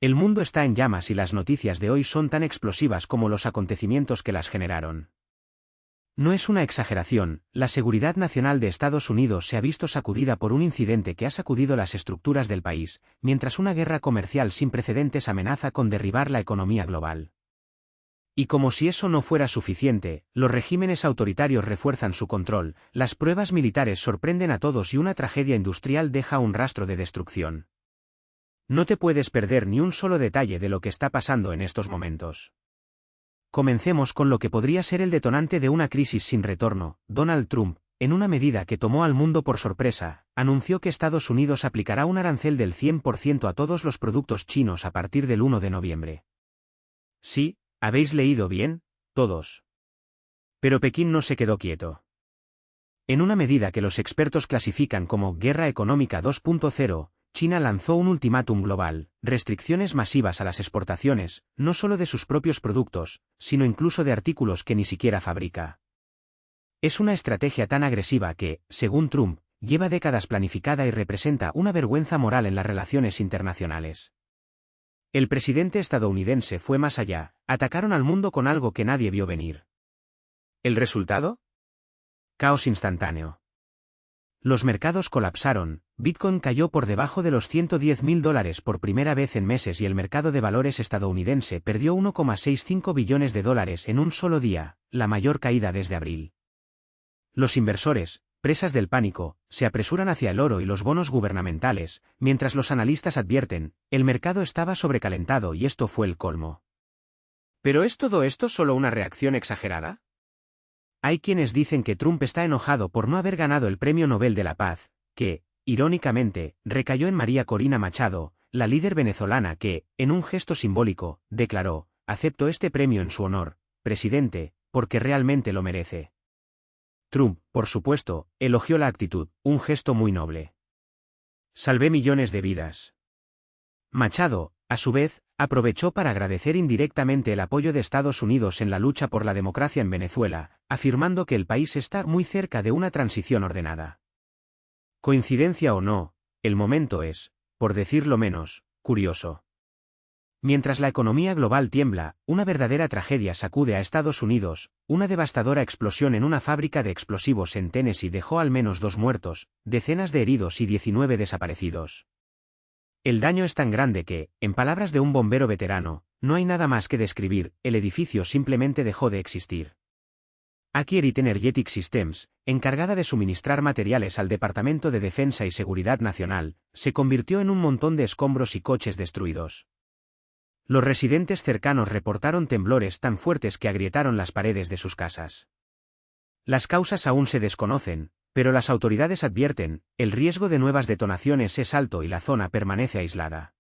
El mundo está en llamas y las noticias de hoy son tan explosivas como los acontecimientos que las generaron. No es una exageración, la seguridad nacional de Estados Unidos se ha visto sacudida por un incidente que ha sacudido las estructuras del país, mientras una guerra comercial sin precedentes amenaza con derribar la economía global. Y como si eso no fuera suficiente, los regímenes autoritarios refuerzan su control, las pruebas militares sorprenden a todos y una tragedia industrial deja un rastro de destrucción. No te puedes perder ni un solo detalle de lo que está pasando en estos momentos. Comencemos con lo que podría ser el detonante de una crisis sin retorno. Donald Trump, en una medida que tomó al mundo por sorpresa, anunció que Estados Unidos aplicará un arancel del 100% a todos los productos chinos a partir del 1 de noviembre. Sí, habéis leído bien, todos. Pero Pekín no se quedó quieto. En una medida que los expertos clasifican como guerra económica 2.0, China lanzó un ultimátum global, restricciones masivas a las exportaciones, no solo de sus propios productos, sino incluso de artículos que ni siquiera fabrica. Es una estrategia tan agresiva que, según Trump, lleva décadas planificada y representa una vergüenza moral en las relaciones internacionales. El presidente estadounidense fue más allá, atacaron al mundo con algo que nadie vio venir. ¿El resultado? Caos instantáneo. Los mercados colapsaron, Bitcoin cayó por debajo de los $110.000 por primera vez en meses y el mercado de valores estadounidense perdió 1,65 billones de dólares en un solo día, la mayor caída desde abril. Los inversores, presas del pánico, se apresuran hacia el oro y los bonos gubernamentales, mientras los analistas advierten, el mercado estaba sobrecalentado y esto fue el colmo. ¿Pero es todo esto solo una reacción exagerada? Hay quienes dicen que Trump está enojado por no haber ganado el Premio Nobel de la Paz, que, irónicamente, recayó en María Corina Machado, la líder venezolana que, en un gesto simbólico, declaró, acepto este premio en su honor, presidente, porque realmente lo merece. Trump, por supuesto, elogió la actitud, un gesto muy noble. Salvé millones de vidas. Machado, a su vez, aprovechó para agradecer indirectamente el apoyo de Estados Unidos en la lucha por la democracia en Venezuela, afirmando que el país está muy cerca de una transición ordenada. Coincidencia o no, el momento es, por decirlo menos, curioso. Mientras la economía global tiembla, una verdadera tragedia sacude a Estados Unidos, una devastadora explosión en una fábrica de explosivos en Tennessee dejó al menos 2 muertos, decenas de heridos y 19 desaparecidos. El daño es tan grande que, en palabras de un bombero veterano, no hay nada más que describir, el edificio simplemente dejó de existir. Accurate Energetic Systems, encargada de suministrar materiales al Departamento de Defensa y Seguridad Nacional, se convirtió en un montón de escombros y coches destruidos. Los residentes cercanos reportaron temblores tan fuertes que agrietaron las paredes de sus casas. Las causas aún se desconocen, pero las autoridades advierten, el riesgo de nuevas detonaciones es alto y la zona permanece aislada.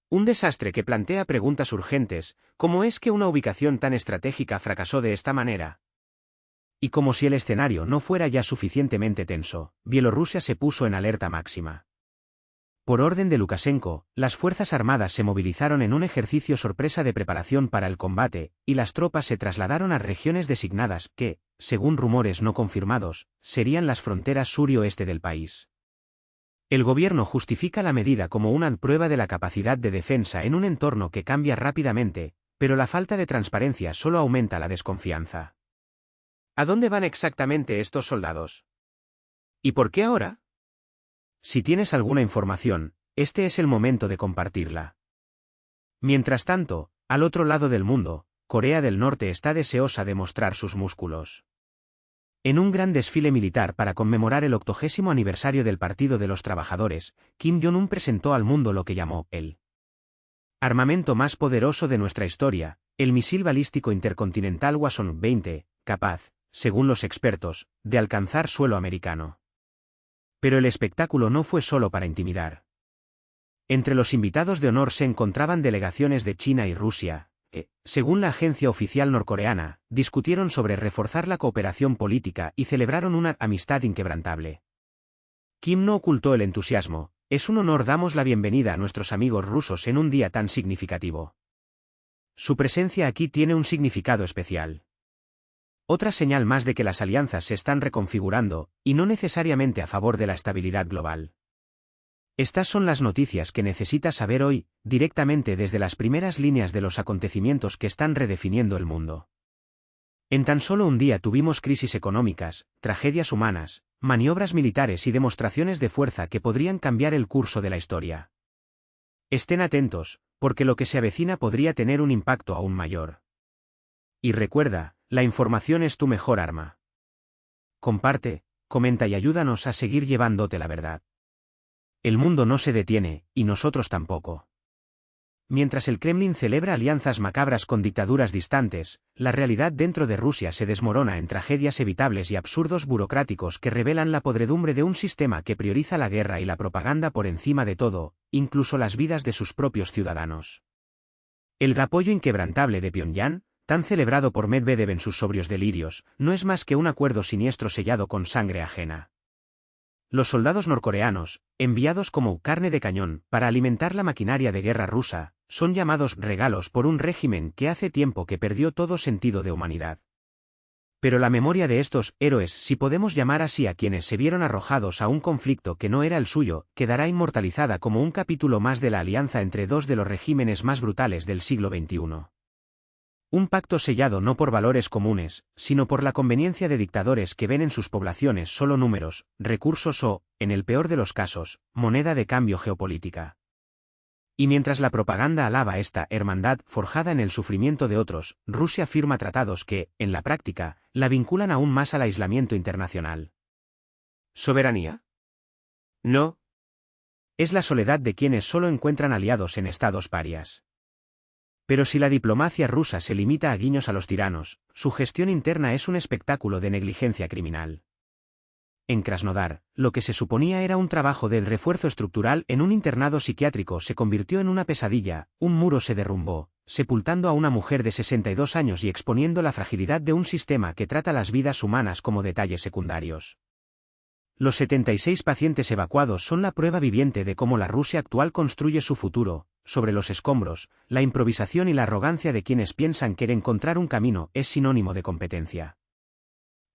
Un desastre que plantea preguntas urgentes, ¿cómo es que una ubicación tan estratégica fracasó de esta manera? Y como si el escenario no fuera ya suficientemente tenso, Bielorrusia se puso en alerta máxima. Por orden de Lukashenko, las Fuerzas Armadas se movilizaron en un ejercicio sorpresa de preparación para el combate, y las tropas se trasladaron a regiones designadas que, según rumores no confirmados, serían las fronteras sur y oeste del país. El gobierno justifica la medida como una prueba de la capacidad de defensa en un entorno que cambia rápidamente, pero la falta de transparencia solo aumenta la desconfianza. ¿A dónde van exactamente estos soldados? ¿Y por qué ahora? Si tienes alguna información, este es el momento de compartirla. Mientras tanto, al otro lado del mundo, Corea del Norte está deseosa de mostrar sus músculos. En un gran desfile militar para conmemorar el 80º aniversario del Partido de los Trabajadores, Kim Jong-un presentó al mundo lo que llamó el armamento más poderoso de nuestra historia, el misil balístico intercontinental Hwasong-20, capaz, según los expertos, de alcanzar suelo americano. Pero el espectáculo no fue solo para intimidar. Entre los invitados de honor se encontraban delegaciones de China y Rusia, que, según la agencia oficial norcoreana, discutieron sobre reforzar la cooperación política y celebraron una amistad inquebrantable. Kim no ocultó el entusiasmo, es un honor, damos la bienvenida a nuestros amigos rusos en un día tan significativo. Su presencia aquí tiene un significado especial. Otra señal más de que las alianzas se están reconfigurando, y no necesariamente a favor de la estabilidad global. Estas son las noticias que necesitas saber hoy, directamente desde las primeras líneas de los acontecimientos que están redefiniendo el mundo. En tan solo un día tuvimos crisis económicas, tragedias humanas, maniobras militares y demostraciones de fuerza que podrían cambiar el curso de la historia. Estén atentos, porque lo que se avecina podría tener un impacto aún mayor. Y recuerda, la información es tu mejor arma. Comparte, comenta y ayúdanos a seguir llevándote la verdad. El mundo no se detiene, y nosotros tampoco. Mientras el Kremlin celebra alianzas macabras con dictaduras distantes, la realidad dentro de Rusia se desmorona en tragedias evitables y absurdos burocráticos que revelan la podredumbre de un sistema que prioriza la guerra y la propaganda por encima de todo, incluso las vidas de sus propios ciudadanos. El apoyo inquebrantable de Pyongyang, tan celebrado por Medvedev en sus sobrios delirios, no es más que un acuerdo siniestro sellado con sangre ajena. Los soldados norcoreanos, enviados como carne de cañón para alimentar la maquinaria de guerra rusa, son llamados regalos por un régimen que hace tiempo que perdió todo sentido de humanidad. Pero la memoria de estos héroes, si podemos llamar así a quienes se vieron arrojados a un conflicto que no era el suyo, quedará inmortalizada como un capítulo más de la alianza entre dos de los regímenes más brutales del siglo XXI. Un pacto sellado no por valores comunes, sino por la conveniencia de dictadores que ven en sus poblaciones solo números, recursos o, en el peor de los casos, moneda de cambio geopolítica. Y mientras la propaganda alaba esta hermandad forjada en el sufrimiento de otros, Rusia firma tratados que, en la práctica, la vinculan aún más al aislamiento internacional. ¿Soberanía? No. Es la soledad de quienes solo encuentran aliados en estados parias. Pero si la diplomacia rusa se limita a guiños a los tiranos, su gestión interna es un espectáculo de negligencia criminal. En Krasnodar, lo que se suponía era un trabajo de refuerzo estructural en un internado psiquiátrico se convirtió en una pesadilla, un muro se derrumbó, sepultando a una mujer de 62 años y exponiendo la fragilidad de un sistema que trata las vidas humanas como detalles secundarios. Los 76 pacientes evacuados son la prueba viviente de cómo la Rusia actual construye su futuro, sobre los escombros, la improvisación y la arrogancia de quienes piensan que encontrar un camino es sinónimo de competencia.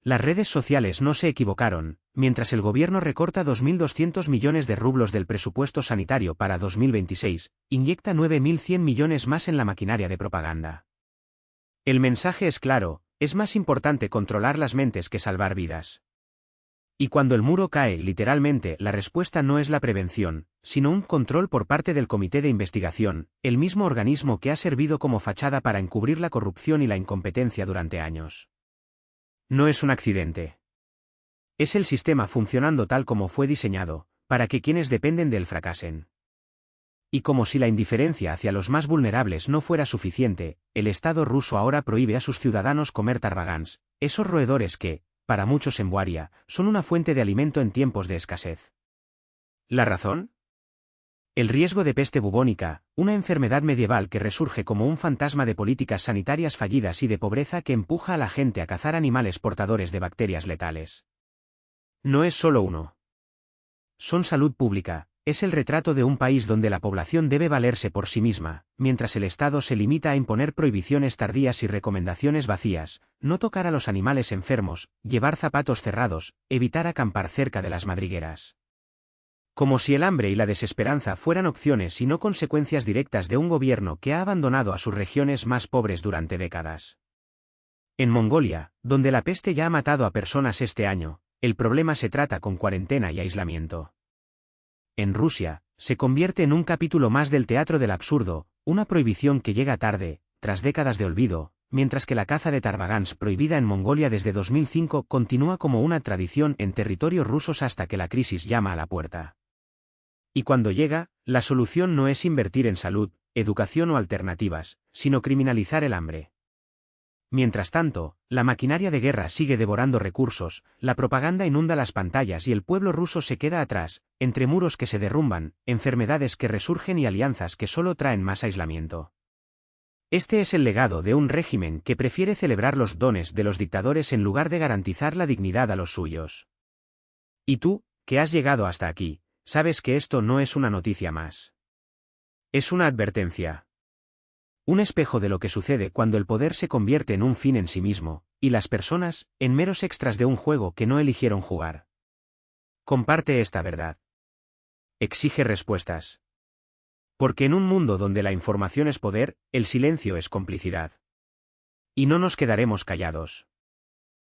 Las redes sociales no se equivocaron, mientras el gobierno recorta 2.200 millones de rublos del presupuesto sanitario para 2026, inyecta 9.100 millones más en la maquinaria de propaganda. El mensaje es claro, es más importante controlar las mentes que salvar vidas. Y cuando el muro cae, literalmente, la respuesta no es la prevención, sino un control por parte del Comité de Investigación, el mismo organismo que ha servido como fachada para encubrir la corrupción y la incompetencia durante años. No es un accidente. Es el sistema funcionando tal como fue diseñado, para que quienes dependen de él fracasen. Y como si la indiferencia hacia los más vulnerables no fuera suficiente, el Estado ruso ahora prohíbe a sus ciudadanos comer tarbagans, esos roedores que, para muchos en Buaria, son una fuente de alimento en tiempos de escasez. ¿La razón? El riesgo de peste bubónica, una enfermedad medieval que resurge como un fantasma de políticas sanitarias fallidas y de pobreza que empuja a la gente a cazar animales portadores de bacterias letales. No es solo uno. Son salud pública, es el retrato de un país donde la población debe valerse por sí misma, mientras el Estado se limita a imponer prohibiciones tardías y recomendaciones vacías, no tocar a los animales enfermos, llevar zapatos cerrados, evitar acampar cerca de las madrigueras. Como si el hambre y la desesperanza fueran opciones y no consecuencias directas de un gobierno que ha abandonado a sus regiones más pobres durante décadas. En Mongolia, donde la peste ya ha matado a personas este año, el problema se trata con cuarentena y aislamiento. En Rusia, se convierte en un capítulo más del teatro del absurdo, una prohibición que llega tarde, tras décadas de olvido, mientras que la caza de tarbagans prohibida en Mongolia desde 2005 continúa como una tradición en territorios rusos hasta que la crisis llama a la puerta. Y cuando llega, la solución no es invertir en salud, educación o alternativas, sino criminalizar el hambre. Mientras tanto, la maquinaria de guerra sigue devorando recursos, la propaganda inunda las pantallas y el pueblo ruso se queda atrás, entre muros que se derrumban, enfermedades que resurgen y alianzas que solo traen más aislamiento. Este es el legado de un régimen que prefiere celebrar los dones de los dictadores en lugar de garantizar la dignidad a los suyos. Y tú, que has llegado hasta aquí, sabes que esto no es una noticia más. Es una advertencia. Un espejo de lo que sucede cuando el poder se convierte en un fin en sí mismo, y las personas, en meros extras de un juego que no eligieron jugar. Comparte esta verdad. exige respuestas. Porque en un mundo donde la información es poder, el silencio es complicidad. Y no nos quedaremos callados.